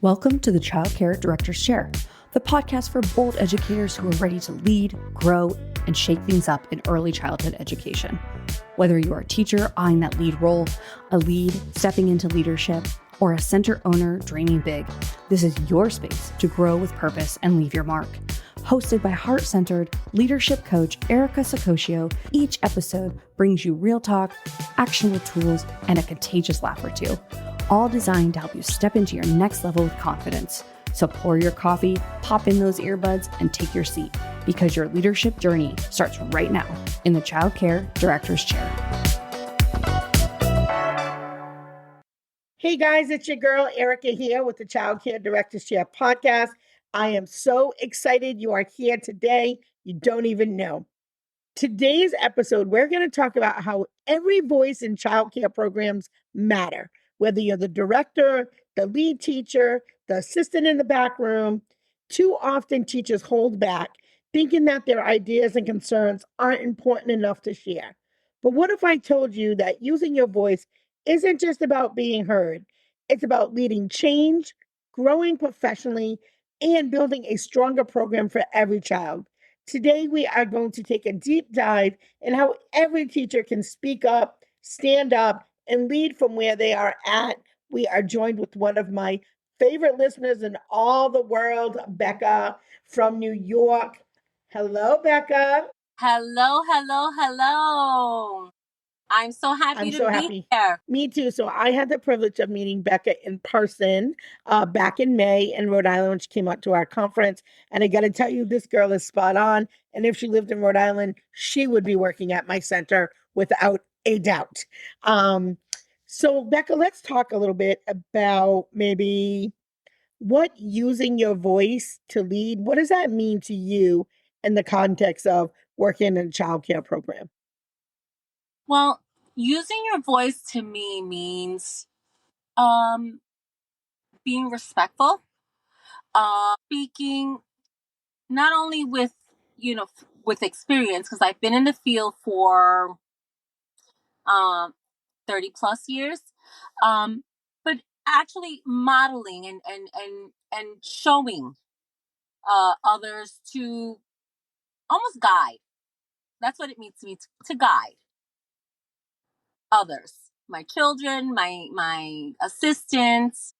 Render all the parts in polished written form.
Welcome to the Childcare Director's Chair, the podcast for bold educators who are ready to lead, grow, and shake things up in early childhood education. Whether you are a teacher eyeing that lead role, a lead stepping into leadership, or a center owner dreaming big, this is your space to grow with purpose and leave your mark. Hosted by heart-centered leadership coach Erica Sacoccio, each episode brings you real talk, actionable tools, and a contagious laugh or two, all designed to help you step into your next level with confidence. So pour your coffee, pop in those earbuds, and take your seat, because your leadership journey starts right now in the Childcare Director's Chair. Hey guys, it's your girl Erica here with the Childcare Director's Chair podcast. I am so excited you are here today. You don't even know. Today's episode, we're going to talk about how every voice in childcare programs matter. Whether you're the director, the lead teacher, the assistant in the back room, too often teachers hold back, thinking that their ideas and concerns aren't important enough to share. But what if I told you that using your voice isn't just about being heard? It's about leading change, growing professionally, and building a stronger program for every child. Today, we are going to take a deep dive in how every teacher can speak up, stand up, and lead from where they are at. We are joined with one of my favorite listeners in all the world, Becca from New York. Hello, Becca. Hello. I'm so happy to be here. Me too. So I had the privilege of meeting Becca in person back in May in Rhode Island when she came out to our conference. And I got to tell you, this girl is spot on. And if she lived in Rhode Island, she would be working at my center without a doubt. So Becca, let's talk a little bit about maybe what using your voice to lead, what does that mean to you in the context of working in a childcare program? Well, using your voice to me means being respectful, speaking not only with, with experience, because I've been in the field for 30 plus years, but actually modeling and showing others to almost guide. That's what it means to me, to guide others, my children, my assistants.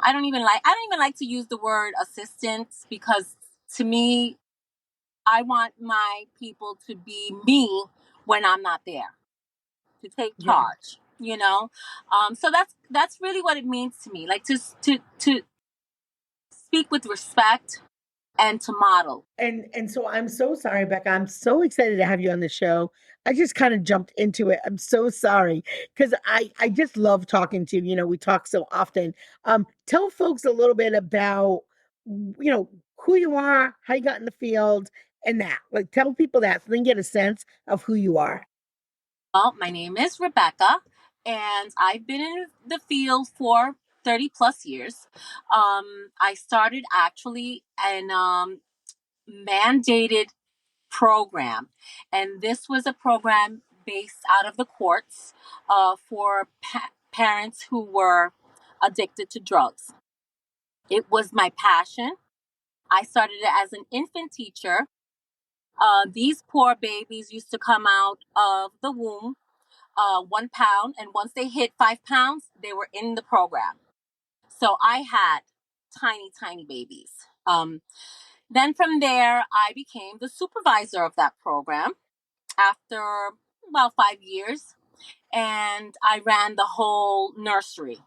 I don't even like to use the word assistants, because to me, I want my people to be me when I'm not there, to take charge. So that's really what it means to me, like to speak with respect and to model. And so I'm so sorry, Becca. I'm so excited to have you on the show. I just kind of jumped into it. I'm so sorry because I just love talking to you. You know, we talk so often. Tell folks a little bit about, who you are, how you got in the field, and that. Like, tell people that so they can get a sense of who you are. Well, my name is Rebecca, and I've been in the field for 30 plus years. I started actually in mandated program, and this was a program based out of the courts for parents who were addicted to drugs. It was my passion. I started it as an infant teacher. These poor babies used to come out of the womb 1 pound, and once they hit 5 pounds, they were in the program. So I had tiny babies. Then from there, I became the supervisor of that program after about 5 years, and I ran the whole nursery.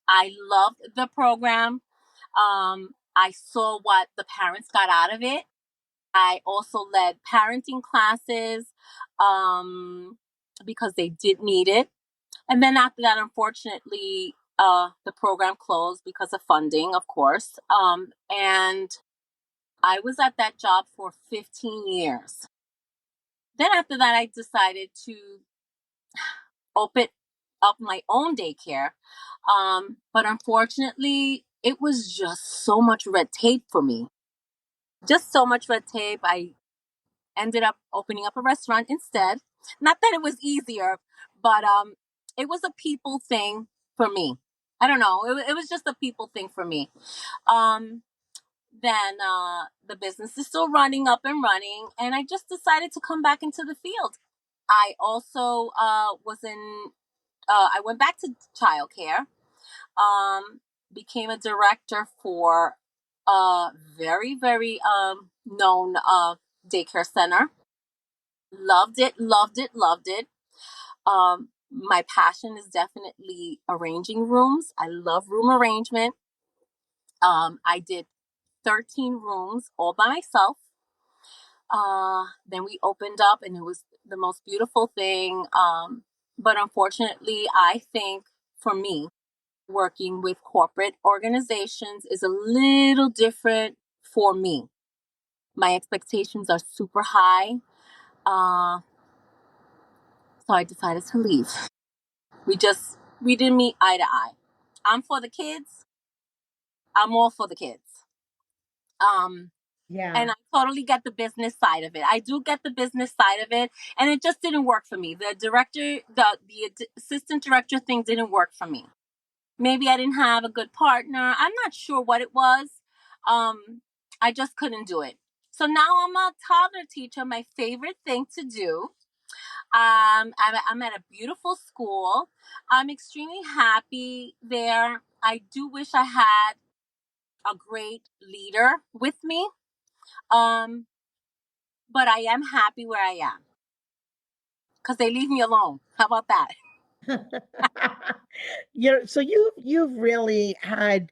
I loved the program. I saw what the parents got out of it. I also led parenting classes because they did need it. And then after that, unfortunately, the program closed because of funding, of course. And I was at that job for 15 years. Then after that, I decided to open up my own daycare. But unfortunately, it was just so much red tape for me. Just so much red tape. I ended up opening up a restaurant instead. Not that it was easier, but it was a people thing for me. I don't know. It was just a people thing for me. Um, then the business is still running up and running, and I just decided to come back into the field. I also I went back to childcare, um, became a director for a very, very known daycare center. Loved it, loved it, loved it. My passion is definitely arranging rooms. I love room arrangement. I did 13 rooms all by myself. Then we opened up, and it was the most beautiful thing. But unfortunately, I think for me, working with corporate organizations is a little different for me. My expectations are super high. Uh, so I decided to leave. We didn't meet eye to eye. I'm for the kids. I'm all for the kids. Um, Yeah. and I totally get the business side of it. I do get the business side of it, and it just didn't work for me. The assistant director thing didn't work for me. Maybe I didn't have a good partner. I'm not sure what it was. Um, I just couldn't do it. So now I'm a toddler teacher. My favorite thing to do. I'm at a beautiful school. I'm extremely happy there. I do wish I had a great leader with me. Um, but I am happy where I am because they leave me alone. How about that? So you've really had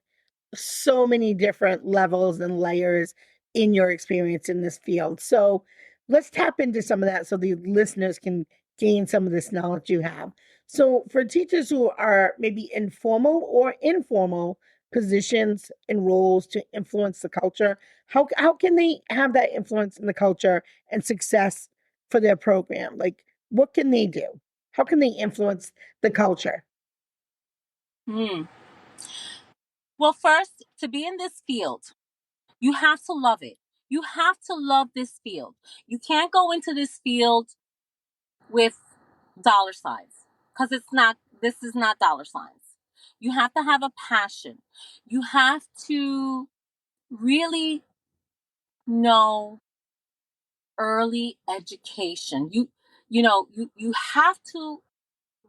so many different levels and layers in your experience in this field. So let's tap into some of that so the listeners can gain some of this knowledge you have. So for teachers who are maybe in formal or informal positions and roles to influence the culture, how can they have that influence in the culture and success for their program? Like what can they do? How can they influence the culture? Hmm. Well, first, to be in this field, you have to love it. You have to love this field. You can't go into this field with dollar signs because this is not dollar signs. You have to have a passion. You have to really know early education. You have to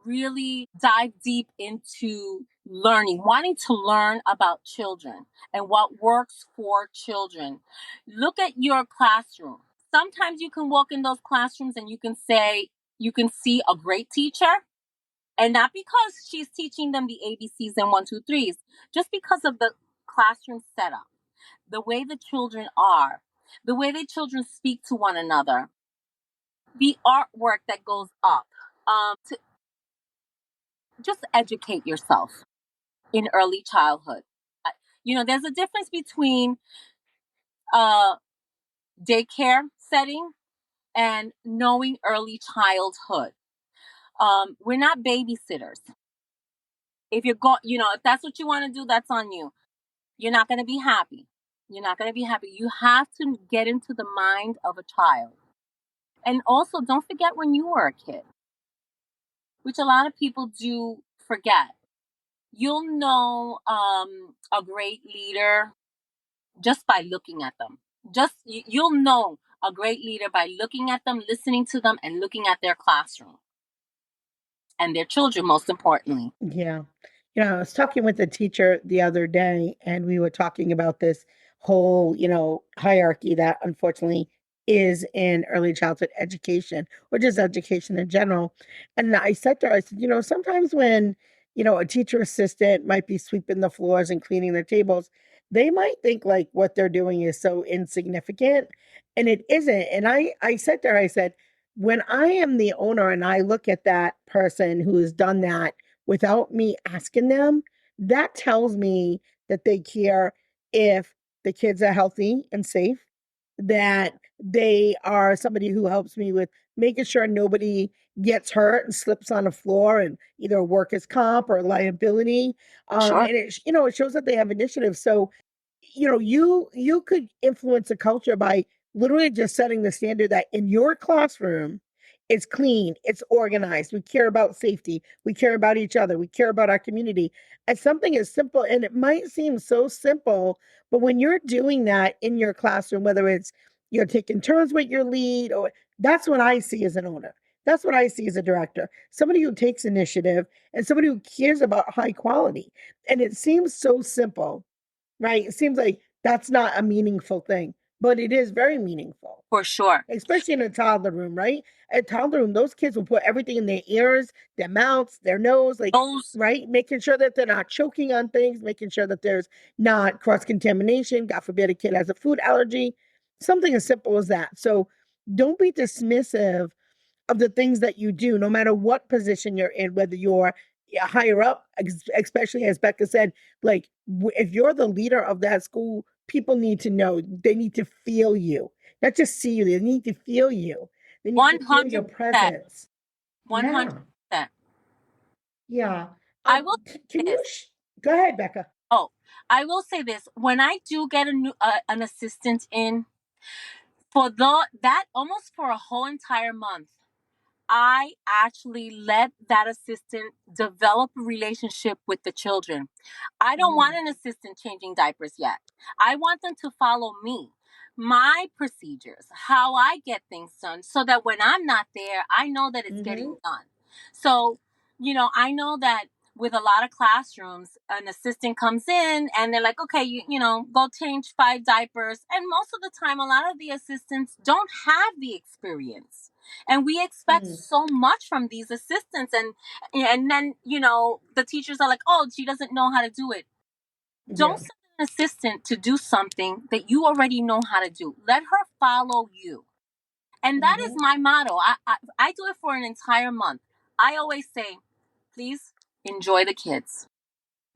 really dive deep into learning, wanting to learn about children and what works for children. Look at your classroom. Sometimes you can walk in those classrooms and you can see a great teacher, and not because she's teaching them the ABCs and one, two, threes, just because of the classroom setup, the way the children are, the way the children speak to one another, the artwork that goes up. To just educate yourself in early childhood. There's a difference between a daycare setting and knowing early childhood. We're not babysitters. If that's what you want to do, that's on you. You're not going to be happy. You're not going to be happy. You have to get into the mind of a child. And also, don't forget when you were a kid, which a lot of people do forget. You'll know a great leader just by looking at them. You'll know a great leader by looking at them, listening to them, and looking at their classroom and their children, most importantly. Yeah. I was talking with a teacher the other day, and we were talking about this whole, hierarchy that unfortunately is in early childhood education, or just education in general. And I said to her, I said, sometimes when, a teacher assistant might be sweeping the floors and cleaning the tables, they might think like what they're doing is so insignificant. And it isn't. And I said to her, I said, when I am the owner and I look at that person who has done that without me asking them, that tells me that they care if the kids are healthy and safe, that they are somebody who helps me with making sure nobody gets hurt and slips on the floor and either workers' comp or liability. Sure. And it shows that they have initiative. So you could influence a culture by literally just setting the standard that in your classroom, it's clean, it's organized. We care about safety. We care about each other. We care about our community. And something as simple, and it might seem so simple, but when you're doing that in your classroom, whether it's you're taking turns with your lead, or that's what I see as an owner. That's what I see as a director. Somebody who takes initiative and somebody who cares about high quality. And it seems so simple, right? It seems like that's not a meaningful thing, but it is very meaningful, For sure. especially in a toddler room, right? At toddler room, those kids will put everything in their ears, their mouths, their nose, like, Those right? Making sure that they're not choking on things, making sure that there's not cross contamination. God forbid a kid has a food allergy, something as simple as that. So don't be dismissive of the things that you do, no matter what position you're in, whether you're higher up, especially as Becca said, like if you're the leader of that school, people need to know, they need to feel you, not just see you, they need to feel you. They need to feel your 100%. presence. Yeah. 100%. Yeah. I will Can say you, this. go ahead, Becca. Oh, I will say this. When I do get an assistant in for that almost for a whole entire month, I actually let that assistant develop a relationship with the children. I don't want an assistant changing diapers yet. I want them to follow me, my procedures, how I get things done, so that when I'm not there, I know that it's getting done. So, I know that with a lot of classrooms, an assistant comes in and they're like, okay, go change 5 diapers. And most of the time, a lot of the assistants don't have the experience. And we expect so much from these assistants. And then, the teachers are like, oh, she doesn't know how to do it. Yeah. Don't send an assistant to do something that you already know how to do. Let her follow you. And that is my motto. I do it for an entire month. I always say, please enjoy the kids.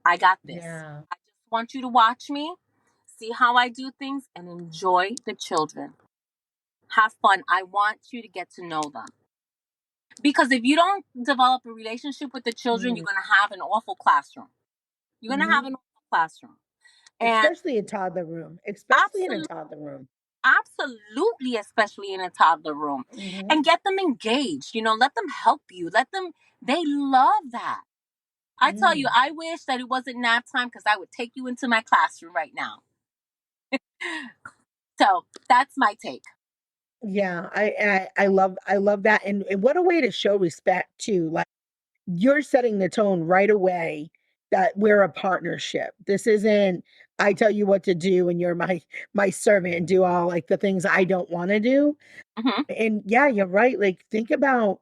I got this. Yeah. I just want you to watch me, see how I do things, and enjoy the children. Have fun. I want you to get to know them. Because if you don't develop a relationship with the children, you're going to have an awful classroom. You're going to have an awful classroom. And Especially a toddler room, especially in a absolutely, toddler room. absolutely, especially in a toddler room. And get them engaged, let them help you. They love that. I tell you, I wish that it wasn't nap time because I would take you into my classroom right now. So that's my take. Yeah, I love that, and what a way to show respect too. Like you're setting the tone right away that we're a partnership. This isn't I tell you what to do and you're my servant and do all like the things I don't want to do. Hmm. And yeah, you're right. Like think about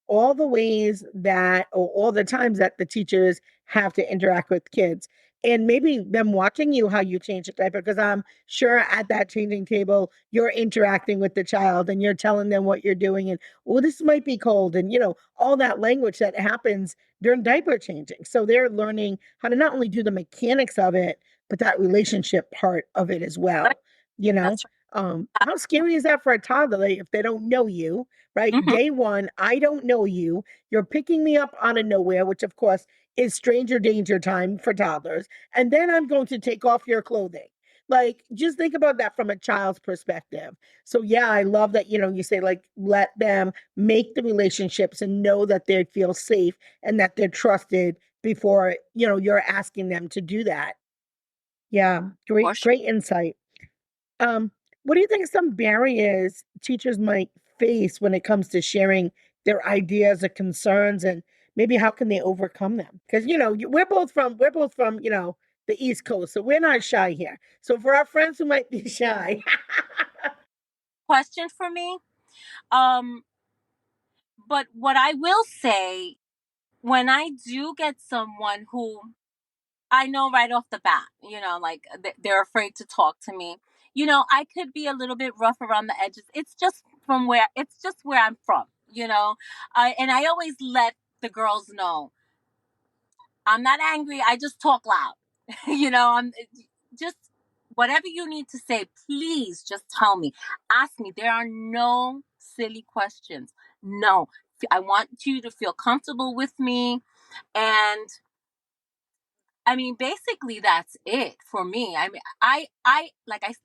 all the ways that or all the times that the teachers have to interact with kids and maybe them watching you how you change the diaper because I'm sure at that changing table you're interacting with the child and you're telling them what you're doing and well this might be cold and all that language that happens during diaper changing, so they're learning how to not only do the mechanics of it but that relationship part of it as Right. well you know That's how scary is that for a toddler like, if they don't know you, right? right. Hmm. Day one, I don't know you. You're picking me up out of nowhere, which of course is stranger danger time for toddlers. And then I'm going to take off your clothing. Like, just think about that from a child's perspective. So, yeah, I love that, you say, like, let them make the relationships and know that they feel safe and that they're trusted before, you're asking them to do that. Yeah, For great, sure. great insight. Um, what do you think some barriers teachers might face when it comes to sharing their ideas or concerns, and maybe how can they overcome them? Because we're both from the East Coast, so we're not shy here. So for our friends who might be shy, Question for me. Um, but what I will say, when I do get someone who I know right off the bat, like they're afraid to talk to me. I could be a little bit rough around the edges. It's just where I'm from, and I always let the girls know I'm not angry. I just talk loud. I'm just whatever you need to say, please just tell me. Ask me. There are no silly questions. No, I want you to feel comfortable with me. And I mean, basically, that's it for me. I mean, I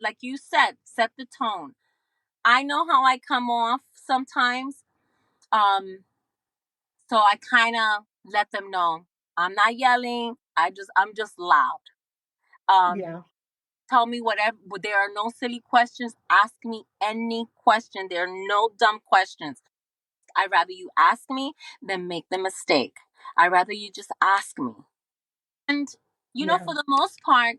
like you said, set the tone. I know how I come off sometimes. So I kind of let them know I'm not yelling. I'm just loud. Um, Yeah. Tell me whatever. There are no silly questions. Ask me any question. There are no dumb questions. I'd rather you ask me than make the mistake. I'd rather you just ask me. And, Yeah. for the most part,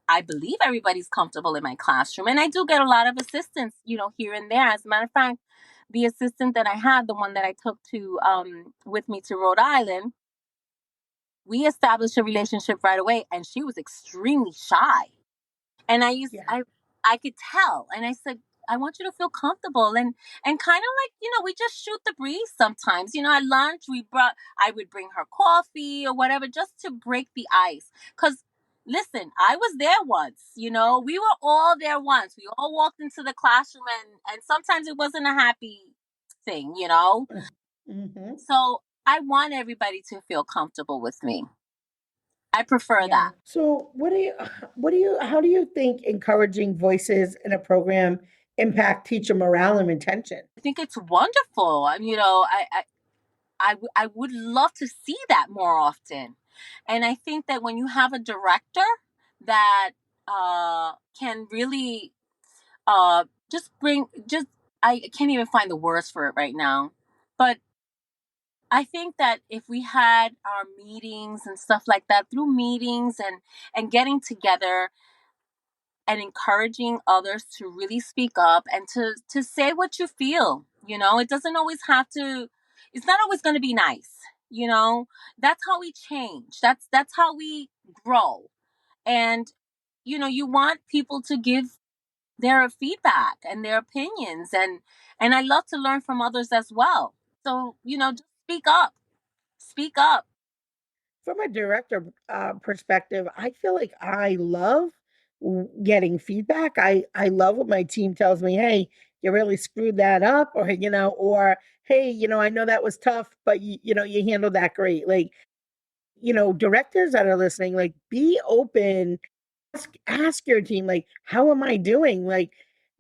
I believe everybody's comfortable in my classroom. And I do get a lot of assistance, here and there. As a matter of fact, the assistant that I had, the one that I took to with me to Rhode Island, we established a relationship right away, and she was extremely shy. And Yeah. I could tell. And I said, I want you to feel comfortable and kind of like, we just shoot the breeze sometimes. At lunch I would bring her coffee or whatever just to break the ice. Cause listen, I was there once, we were all there once. We all walked into the classroom and sometimes it wasn't a happy thing. Mm-hmm. So I want everybody to feel comfortable with me. I prefer Yeah. that. So how do you think encouraging voices in a program impact teacher morale and retention? I think it's wonderful. I would love to see that more often. And I think that when you have a director that can really just I can't even find the words for it right now. But I think that if we had our meetings and stuff like that, through meetings and getting together and encouraging others to really speak up and to say what you feel. It doesn't always have to, it's not always going to be nice. you know that's how we change. That's how we grow. And you want people to give their feedback and their opinions, and I love to learn from others as well. So just speak up. From a director perspective, I feel like I love getting feedback. I love when my team tells me, "Hey, you really screwed that up," or "Hey, I know that was tough, but you handled that great." Like, directors that are listening, like, be open. Ask your team, like, how am I doing? Like,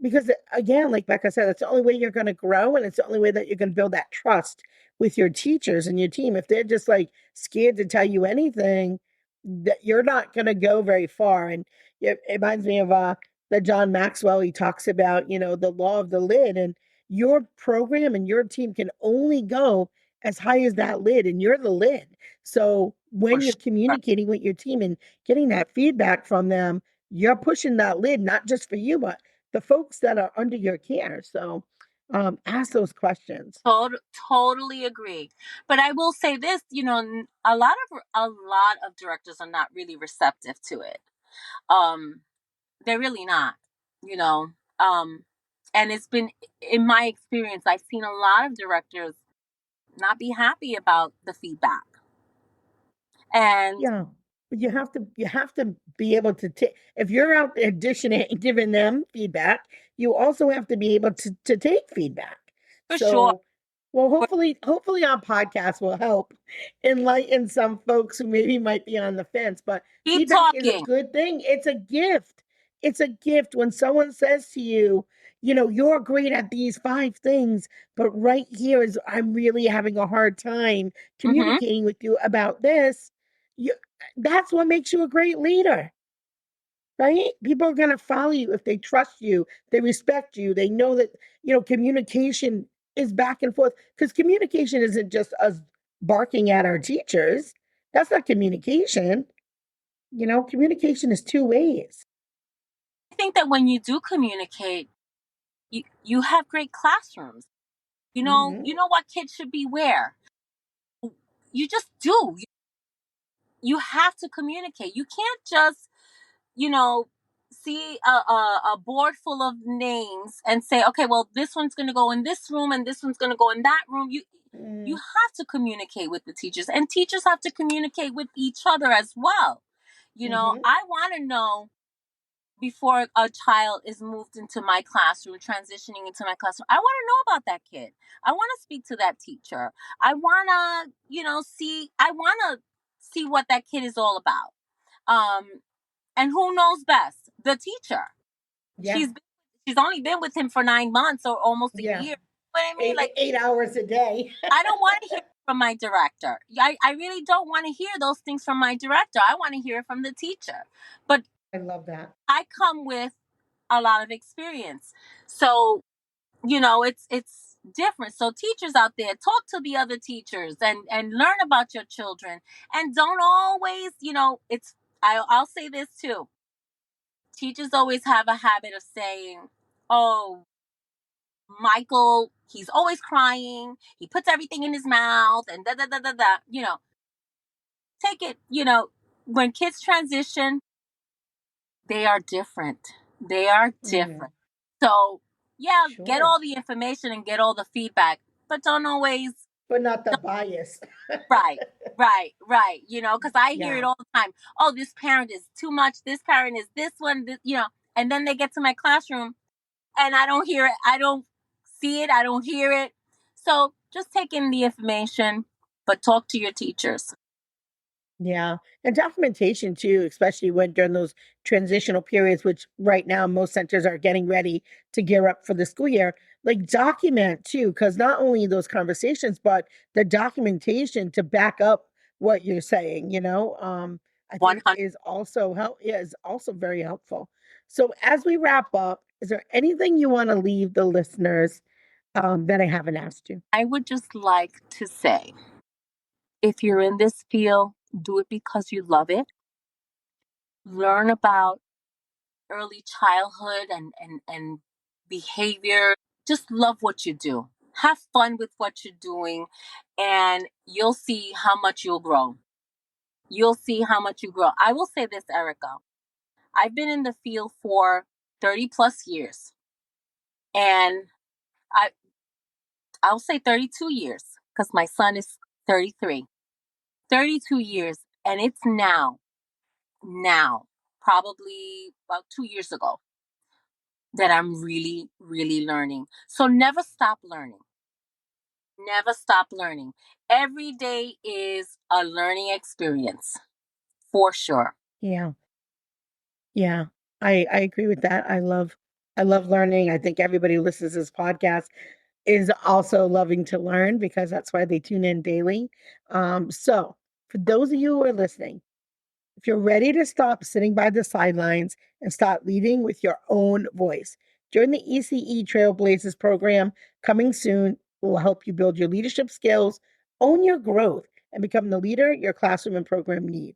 because again, like Becca said, it's the only way you're going to grow, and it's the only way that you can build that trust with your teachers and your team. If they're just like scared to tell you anything, that you're not going to go very far. And it reminds me of the John Maxwell. He talks about, the law of the lid, and your program and your team can only go as high as that lid, and you're the lid. So For when you're sure. communicating with your team and getting that feedback from them, you're pushing that lid, not just for you, but the folks that are under your care. So ask those questions. Totally agree. But I will say this, a lot of directors are not really receptive to it. Um, they're really not, you know. Um, and it's been, in my experience, I've seen a lot of directors not be happy about the feedback. And Yeah. But you have to be able to take, if you're out there dishing it and giving them feedback, you also have to be able to take feedback. for sure, So, well, for, hopefully our podcast will help enlighten some folks who maybe might be on the fence, but keep feedback is a talking. good thing. It's a gift. It's a gift when someone says to you, you're great at these five things, but right here is I'm really having a hard time Hmm. communicating with you about this. You, that's what makes you a great leader, right? People are going to follow you if they trust you, they respect you, they know that, communication is back and forth, because communication isn't just us barking at our teachers. That's not communication. Communication is two ways. I think that when you do communicate, you have great classrooms. Hmm. You know what kids should be where. You just do. You have to communicate. You can't just you know, see a board full of names and say, okay, well, this one's going to go in this room and this one's going to go in that room. You have to communicate with the teachers, and teachers have to communicate with each other as well. Hmm. I want to know before a child is moved into my classroom, transitioning into my classroom. I want to know about that kid. I want to speak to that teacher. I want to, I want to see what that kid is all about. Um, and who knows best? The teacher. Yeah. She's she's only been with him for 9 months or almost a year. You know what I mean? Like, 8 hours a day. I don't want to hear from my director. I really don't want to hear those things from my director. I want to hear it from the teacher. But I love that. I come with a lot of experience. So, it's different. So teachers out there, talk to the other teachers and learn about your children. And don't always, I'll say this too. Teachers always have a habit of saying, oh, Michael, he's always crying. He puts everything in his mouth and da da da da da. Take it, when kids transition, they are different. They are different. So, yeah, get Sure. all the information and get all the feedback, but don't always. But not the bias. Right. Because I hear it all the time. Oh, this parent is too much. This parent is this one, and then they get to my classroom and I don't hear it. I don't see it. I don't hear it. So just take in the information, but talk to your teachers. Yeah. And documentation too, especially when during those transitional periods, which right now most centers are getting ready to gear up for the school year, like document too, because not only those conversations, but the documentation to back up what you're saying, I think 100. is also very helpful. So as we wrap up, is there anything you want to leave the listeners that I haven't asked you? I would just like to say, if you're in this field, do it because you love it. Learn about early childhood and behavior. Just love what you do. Have fun with what you're doing, and you'll see how much you'll grow. You'll see how much you grow. I will say this, Erica. I've been in the field for 30 plus years, and I I'll say 32 years because my son is 33. 32 years, and it's now, probably about 2 years ago, that I'm really, really learning. So never stop learning. Never stop learning. Every day is a learning experience, for sure. Yeah. Yeah, I agree with that. I love learning. I think everybody who listens to this podcast is also loving to learn because that's why they tune in daily. So for those of you who are listening, if you're ready to stop sitting by the sidelines and start leading with your own voice, join the ECE Trailblazers program coming soon. Will help you build your leadership skills, own your growth, and become the leader your classroom and program need.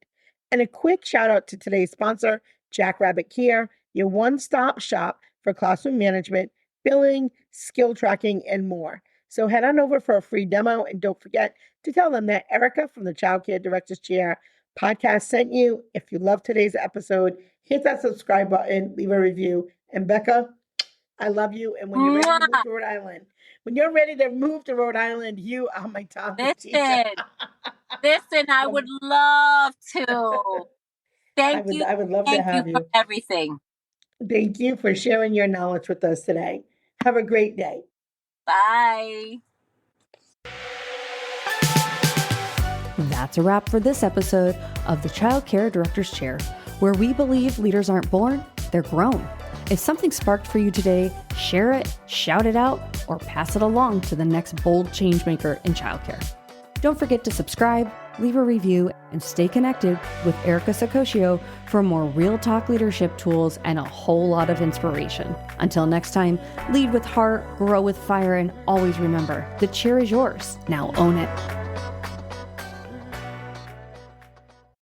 And a quick shout out to today's sponsor, Jackrabbit Care, your one-stop shop for classroom management, billing, skill tracking, and more. So head on over for a free demo and don't forget to tell them that Erica from the Childcare Director's Chair podcast sent you. If you love today's episode, hit that subscribe button, leave a review. And Becca, I love you. And when you're ready to move to Rhode Island, you are my topic teacher. Listen, I would love to. Thank you. I would love to Thank you have for you. everything. Thank you for sharing your knowledge with us today. Have a great day. Bye. That's a wrap for this episode of the Childcare Director's Chair, where we believe leaders aren't born, they're grown. If something sparked for you today, share it, shout it out, or pass it along to the next bold changemaker in childcare. Don't forget to subscribe, leave a review, and stay connected with Erica Sacosio for more real talk leadership tools and a whole lot of inspiration. Until next time, lead with heart, grow with fire, and always remember, the chair is yours. Now own it.